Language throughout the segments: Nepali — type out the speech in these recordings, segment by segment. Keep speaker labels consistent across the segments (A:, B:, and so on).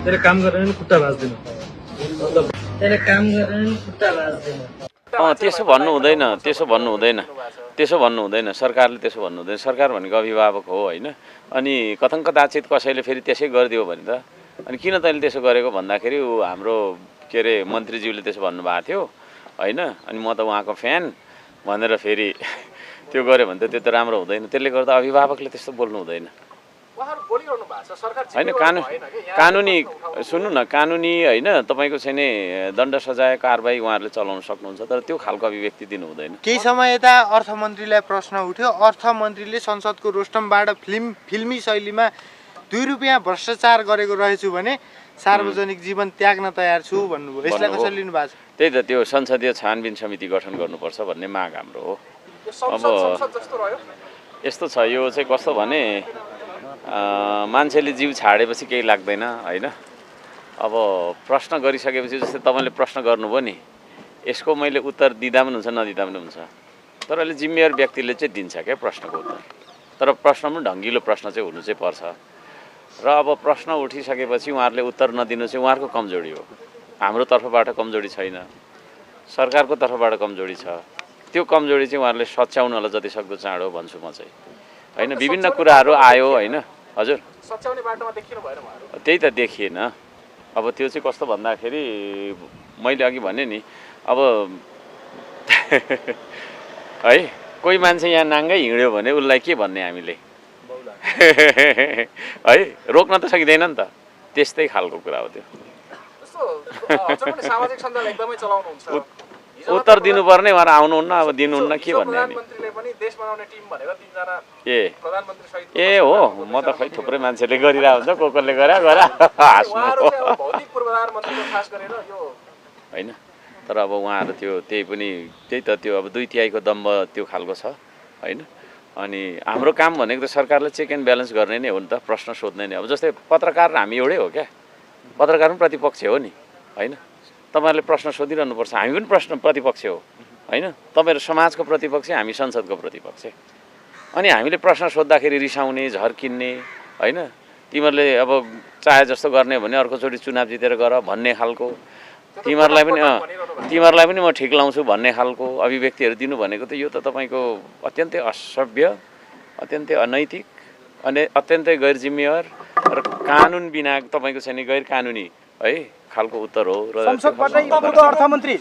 A: त्यसले काम गरेर नि खुट्टा भाँच्दैन त्यसले काम गरेर नि खुट्टा भाँच्दैन
B: त्यसो भन्नु हुँदैन सरकारले त्यसो भन्नु हुँदैन सरकार भनेको अभिभावक हो हैन अनि कथन कदाचित कसैले फेरि त्यसै गरिदियो भने त अनि किन तैँले त्यसो गरेको भन्दाखेरि ऊ हाम्रो के अरे मन्त्रीज्यूले त्यसो भन्नुभएको थियो हैन अनि म त उहाँको फ्यान भनेर फेरि त्यो गर्यो भने त त्यो त राम्रो हुँदैन त्यसले गर्दा अभिभावकले त्यस्तो बोल्नु हुँदैन हैन कानुनी सुन्नु न कानुनी हैन तपाईको चाहिँ नि दण्ड सजाय कारबाही उहाँहरूले चलाउन सक्नुहुन्छ तर त्यो खालको अभिव्यक्ति दिनु हुँदैन
C: केही समय यता अर्थमन्त्रीलाई प्रश्न उठ्यो अर्थमन्त्रीले संसदको रोस्टमबाट फिल्मी शैलीमा 2 रुपैयाँ भ्रष्टाचार गरेको रहेछु भने सार्वजनिक जीवन त्याग्न तयार छु भन्नुभयो यसलाई कसरी लिनु भएको छ
B: त्यही त त्यो संसदीय छानबिन समिति गठन गर्नुपर्छ भन्ने माग हाम्रो हो अब यस्तो छ यो चाहिँ कस्तो भने मान्छेले जीव छाडेपछि केही लाग्दैन हैन अब प्रश्न गरिसकेपछि जस्तै तपाईले प्रश्न गर्नुभयो नि यसको मैले उत्तर दिँदा पनि हुन्छ नदिँदा पनि हुन्छ तर अहिले जिम्मेवार व्यक्तिले चाहिँ दिन्छ क्या प्रश्नको उत्तर तर प्रश्न पनि ढङ्गिलो प्रश्न चाहिँ हुनु चाहिँ पर्छ र अब प्रश्न उठिसकेपछि उहाँहरूले उत्तर नदिनु चाहिँ उहाँहरूको कमजोरी हो हाम्रो तर्फबाट कमजोरी छैन सरकारको तर्फबाट कमजोरी छ त्यो कमजोरी चाहिँ उहाँहरूले सच्याउनलाई जति सक्दो चाँडो भन्छु म चाहिँ हैन विभिन्न कुराहरू आयो हैन हजुर
D: सच्याउने बाटोमा देखिनु भएन उहाँहरू
B: त्यही त देखिएन अब त्यो चाहिँ कस्तो भन्दाखेरि मैले अघि भने नि अब है कोही मान्छे यहाँ नाङ्गै हिँड्यो भने उसलाई के भन्ने हामीले है रोक्न त सकिँदैन नि त त्यस्तै खालको कुरा हो त्यो
D: सामाजिक सञ्जाल एकदमै चलाउनुहुन्छ
B: उत्तर दिनुपर्ने उहाँहरू आउनुहुन्न अब दिनुहुन्न के भन्ने हामी
D: प्रधानमन्त्रीले पनि देश बनाउने टिम भनेको 3 जना
B: ए
D: प्रधानमन्त्री सहित
B: ए हो म त खै थुप्रै मान्छेले गरिरहेको हुन्छ कसले गरे
D: उहाँहरू चाहिँ अब भौतिक पूर्वाधार मन्त्रीको खास गरेर यो
B: हैन तर अब उहाँहरू त्यो त्यही त त्यो अब 2/3 दम्ब त्यो खालको छ हैन अनि हाम्रो काम भनेको त सरकारले चेक एन्ड ब्यालेन्स गर्ने नै हो नि त प्रश्न सोध्ने नै अब जस्तै पत्रकार हामी एउटै हो क्या पत्रकार पनि प्रतिपक्ष हो नि हैन तपाईहरुले प्रश्न सोधिरहनुपर्छ हामी पनि प्रश्न प्रतिपक्ष हो हैन तपाईहरु समाजको प्रतिपक्ष हामी संसदको प्रतिपक्ष अनि हामीले प्रश्न सोध्दाखेरि रिसाउने झर्किन्ने हैन तिमीहरुले अब चाहे जस्तो गर्ने भने अर्कोचोटि चुनाव जितेर गर भन्ने खालको तिमीहरुलाई पनि म ठिक लाउँछु भन्ने खालको अभिव्यक्तिहरु दिनु भनेको त यो त तपाईको अत्यन्तै असभ्य अत्यन्तै अनैतिक अनि अत्यन्तै गैर जिम्मेवार र कानुन बिना तपाईको चाहिँ गैर कानुनी है खालको उत्तर हो र
E: संसदबाटै तपाईँको अर्थमन्त्री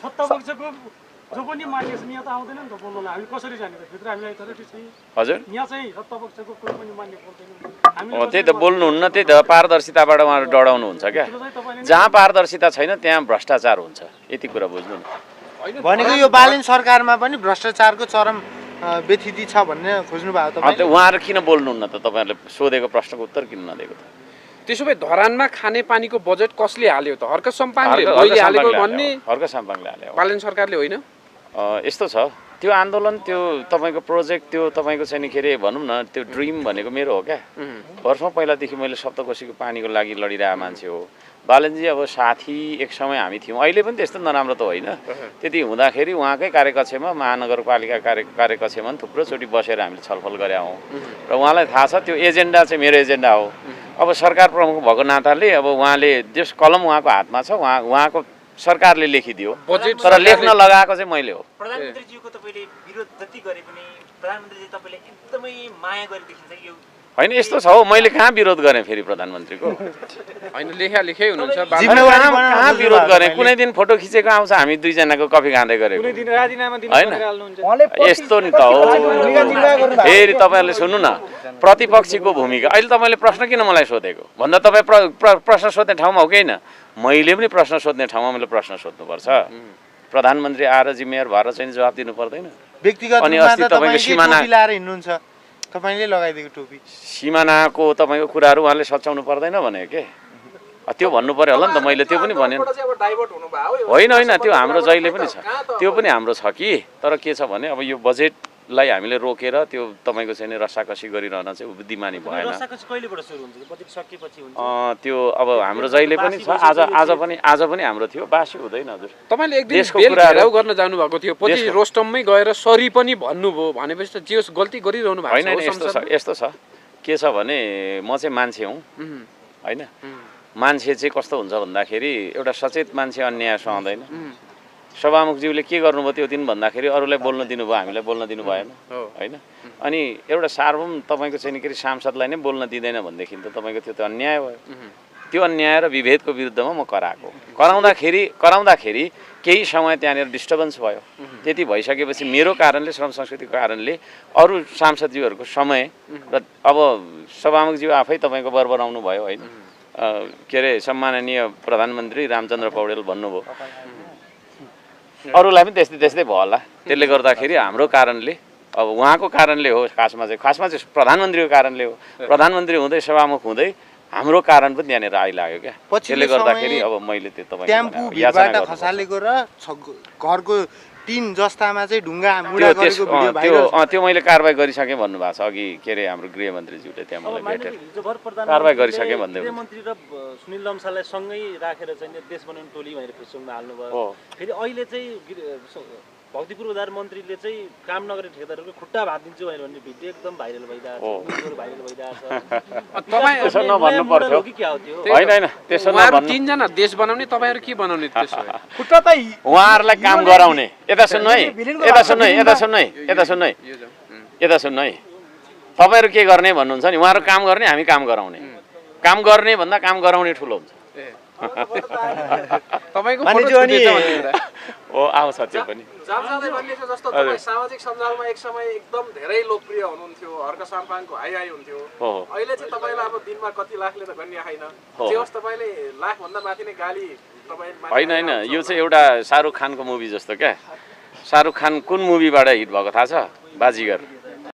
A: जो पनि मानिस यहाँ त आउँदैन नि त बोल्नलाई हामी कसरी जाने त भित्र हामीलाई अथोरिटी छैन
B: हजुर
A: यहाँ चाहिँ सत्तापक्षको कोही पनि मान्ने बोल्दैन
B: त्यही त बोल्नुहुन्न त्यही त पारदर्शिताबाट उहाँहरू डराउनु हुन्छ क्या जहाँ पारदर्शिता छैन त्यहाँ भ्रष्टाचार हुन्छ यति कुरा बुझ्नु न
C: भनेको यो बालेन सरकारमा पनि भ्रष्टाचारको चरम व्यथिति छ भन्ने खोज्नु भएको
B: तपाईँ उहाँहरू किन बोल्नुहुन्न त तपाईहरुले सोधेको प्रश्नको उत्तर किन नदिएको त
E: त्यसो भए धरानमा खाने पानीको बजेट कसले हाल्यो त हर्क सम्पाङले हालेको भन्ने
B: हर्क सम्पाङले हाल्यो
E: बालेन सरकारले होइन
B: यस्तो छ त्यो आन्दोलन त्यो तपाईको प्रोजेक्ट त्यो तपाईको चाहिँ के अरे भनौँ न त्यो ड्रिम भनेको मेरो हो क्या वर्षौँ पहिलादेखि मैले सप्तकोशीको पानीको लागि लडिरहेको मान्छे हो बालनजी अब साथी एक समय हामी थियौँ अहिले पनि त्यस्तो नराम्रो त होइन त्यति हुँदाखेरि उहाँकै कार्यकक्षमा महानगरपालिका कार्यकक्षमा थुप्रोचोटि बसेर हामीले छलफल गरे हौँ र उहाँलाई थाहा छ त्यो एजेन्डा चाहिँ मेरो एजेन्डा हो अब सरकार प्रमुख भएको नाताले अब उहाँले जस कलम उहाँको हातमा छ उहाँको सरकारले लेखिदियो तर लेख्न लगाएको चाहिँ मैले हो
F: प्रधानमन्त्रीज्यूको तपाईले विरोध जति गरे पनि प्रधानमन्त्रीले तपाईले एकदमै माया गरे देखिन्छ यो
B: हैन यस्तो छ हो मैले कहाँ विरोध गरेँ फेरि प्रधानमन्त्रीको
E: हैन लेखै हुनुहुन्छ
B: कहाँ विरोध गरेँ कुनै दिन फोटो खिचेको आउँछ हामी दुई जनाको कफी खाँदै गरेको
A: कुनै दिन राजीनामा दिन
B: हैन यस्तो नि त हो फेरि तपाईहरुले सुन्नु न प्रतिपक्षीको भूमिका अहिले तपाईले प्रश्न किन मलाई सोधेको भन्दा तपाई प्रश्न सोध्ने ठाउँमा हो कि हैन मैले पनि प्रश्न सोध्ने ठाउँमा मैले प्रश्न सोध्नुपर्छ प्रधानमन्त्री आएर जिम्मेवार भएर चाहिँ जवाफ दिनु पर्दैन
C: व्यक्तिगत
B: अनि अस्ति तपाईको सिमाना
C: लाएर हिँड्नुहुन्छ तपाईले लगाइदिएको टोपी
B: सिमानाको तपाईको कुराहरु उहाँले सच्याउनु पर्दैन भने के त्यो भन्नु पर्यो होला नि त मैले त्यो पनि भने होइन त्यो हाम्रो जहिले पनि छ त्यो पनि हाम्रो छ कि तर के छ भने अब यो बजेटलाई हामीले रोकेर त्यो तपाईको चाहिँ रसाकसी गरिरहन चाहिँ बुद्धिमानी भएन
F: रसाकसी कहिलेबाट सुरु हुन्छ बजेट सकिएपछि हुन्छ
B: त्यो अब हाम्रो जहिले पनि छ आज पनि हाम्रो थियो बासी हुँदैन हजुर
E: तपाईले एक दिन बेल घेराउ गर्न जानु भएको थियो पछि रोस्टममै गएर सरी पनि भन्नुभयो भनेपछि त जे गल्ती गरिरहनु भएको
B: छ होइन यस्तो छ के छ भने म चाहिँ मान्छे हुँ हैन मान्छे चाहिँ कस्तो हुन्छ भन्दाखेरि एउटा सचेत मान्छे अन्याय सहँदैन। सभामुखज्यूले के गर्नुभयो त्यो दिन भन्दाखेरि अरूलाई बोल्न दिनुभयो, हामीलाई बोल्न दिनु भएन होइन। अनि एउटा सार्वभौम तपाईँको चाहिँ के अरे सांसदलाई नै बोल्न दिँदैन भनेदेखि त तपाईँको त्यो त अन्याय भयो। त्यो अन्याय र विभेदको विरुद्धमा म कराउँदाखेरि केही समय त्यहाँनिर डिस्टर्बेन्स भयो। त्यति भइसकेपछि मेरो कारणले, श्रम संस्कृतिको कारणले अरू सांसदज्यूहरूको समय र अब सभामुखज्यू आफै तपाईँको बरबराउनु भयो होइन। के अरे सम्माननीय प्रधानमन्त्री रामचन्द्र पौडेल भन्नुभयो, अरूलाई पनि त्यस्तै त्यस्तै भयो होला। त्यसले गर्दाखेरि हाम्रो कारणले, अब उहाँको कारणले हो खासमा चाहिँ प्रधानमन्त्रीको कारणले हो। प्रधानमन्त्री हुँदै सभामुख हुँदै हाम्रो कारण पनि त्यहाँनिर आइलाग्यो क्या। त्यसले गर्दाखेरि अब मैले त्यो तपाईँ
C: टेम्पू भिडबाट खसालेको र घरको टिन जस्तामा चाहिँ ढुङ्गा मुढा गरेको भिडियो भाइरल छ।
B: त्यो मैले कारबाही गरिसकेँ भन्नुभएको छ अघि। के अरे हाम्रो गृहमन्त्रीज्यूले त्यहाँ मलाई भेटेर कारबाही गरिसकेँ भन्दै
G: गृहमन्त्री र सुनिल लम्साललाई सँगै राखेर चाहिँ देश बनाउने टोली भनेर फेसबुकमा हाल्नुभयो। फेरि अहिले चाहिँ भक्तिपुर उद्धार मन्त्रीले चाहिँ काम नगरे ठेकेदारहरूको खुट्टा भाँचिदिन्छु भनेर भन्ने भिडियो एकदम भाइरल भइरहेको छ।
B: नभन्नु पर्थ्यो। होइन त्यसो नभन्नु।
E: तीनजना देश बनाउने, तपाईँहरू के बनाउने त्यसो भए?
A: खुट्टा त
B: उहाँहरूलाई काम गराउने। यता सुन्नु है। तपाईँहरू के गर्ने भन्नुहुन्छ नि, उहाँहरू काम गर्ने, हामी काम गराउने। काम गर्ने भन्दा काम गराउने ठुलो हुन्छ।
E: तपाईँको फोटो
B: हो आउँछ त्यो पनि।
D: जामसादै भन्ने जस्तो तपाईँ सामाजिक सञ्जालमा एक समय एकदम धेरै लोकप्रिय हुनुहुन्थ्यो, हर्क साम्पाङको हाई हुन्थ्यो। अहिले चाहिँ तपाईँलाई अब दिनमा कति लाखले त गन्ने छैन, जे होस् तपाईँले लाखभन्दा माथि नै गाली
B: होइन। यो चाहिँ एउटा शाहरुख खानको मुभी जस्तो क्या। शाहरुख खान कुन मुभीबाट हिट भएको थाहा छ? बाजीगर।